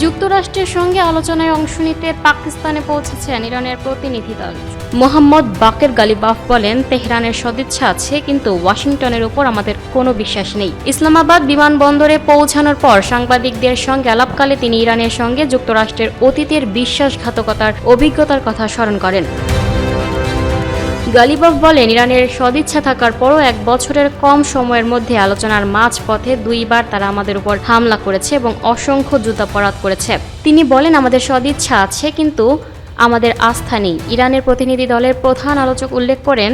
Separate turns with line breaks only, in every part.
যুক্তরাষ্ট্রের সঙ্গে আলোচনায় অংশ নিতে পাকিস্তানে পৌঁছেছেন ইরানের প্রতিনিধি দল। মোহাম্মদ বাকের গালিবাফ বলেন, তেহরানের সদিচ্ছা আছে, কিন্তু ওয়াশিংটনের উপর আমাদের কোনো বিশ্বাস নেই। ইসলামাবাদ বিমানবন্দরে পৌঁছানোর পর সাংবাদিকদের সঙ্গে আলাপকালে তিনি ইরানের সঙ্গে যুক্তরাষ্ট্রের অতীতের বিশ্বাসঘাতকতার অভিজ্ঞতার কথা স্মরণ করেন। গালিবাফ বলেন, ইরানের সদিচ্ছা থাকার পরও 1 বছরের কম সময়ের মধ্যে আলোচনার মাঝপথে 2 বার তারা আমাদের উপর হামলা করেছে এবং অসংখ্য যুদ্ধাপরাধ করেছে। তিনি বলেন, আমাদের সদিচ্ছা আছে, কিন্তু আমাদের আস্থা নেই। ইরানের প্রতিনিধি দলের প্রধান আলোচক উল্লেখ করেন,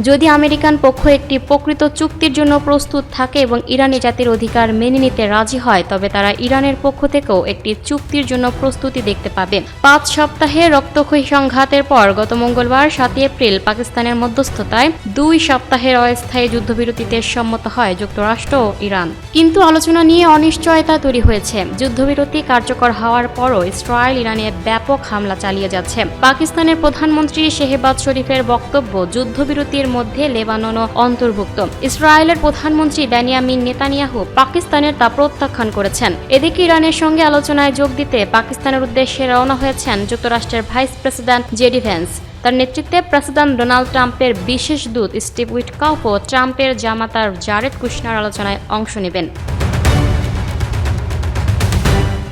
যদি আমেরিকান পক্ষ একটি প্রকৃত চুক্তির জন্য প্রস্তুত থাকে এবং ইরানি জাতির অধিকার মেনে নিতে রাজি হয়, তবে তারা ইরানের পক্ষ থেকেও একটি চুক্তির জন্য প্রস্তুতি দেখতে পাবে। 5 সপ্তাহে রক্তক্ষয়ী সংঘাতের পর গত মঙ্গলবার 7 এপ্রিল পাকিস্তানের মধ্যস্থতায় 2 সপ্তাহের অস্থায়ী যুদ্ধবিরতিতে সম্মত হয় যুক্তরাষ্ট্র ও ইরান। কিন্তু আলোচনা নিয়ে অনিশ্চয়তা তৈরি হয়েছে। যুদ্ধবিরতি কার্যকর হওয়ার পরও ইসরায়েল ইরানে ব্যাপক হামলা চালিয়ে যাচ্ছে। পাকিস্তানের প্রধানমন্ত্রী শেহবাজ শরীফের বক্তব্য, যুদ্ধবিরতির মধ্যে লেবাননও অন্তর্ভুক্ত। ইসরায়েলের প্রধানমন্ত্রী বেনিয়ামিন নেতানিয়াহু পাকিস্তানের তা প্রত্যাখ্যান করেছেন। এদিকে ইরানের সঙ্গে আলোচনায় যোগ দিতে পাকিস্তানের উদ্দেশ্যে রওনা হয়েছেন যুক্তরাষ্ট্রের ভাইস প্রেসিডেন্ট জেডি ভ্যান্স। তার নেতৃত্বে প্রেসিডেন্ট ডোনাল্ড ট্রাম্পের বিশেষ দূত স্টিভ উইটকফ ও ট্রাম্পের জামাতা জারেড কুশনার আলোচনায় অংশ নেবেন।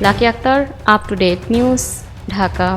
Lucky Akter, up to date news, Dhaka.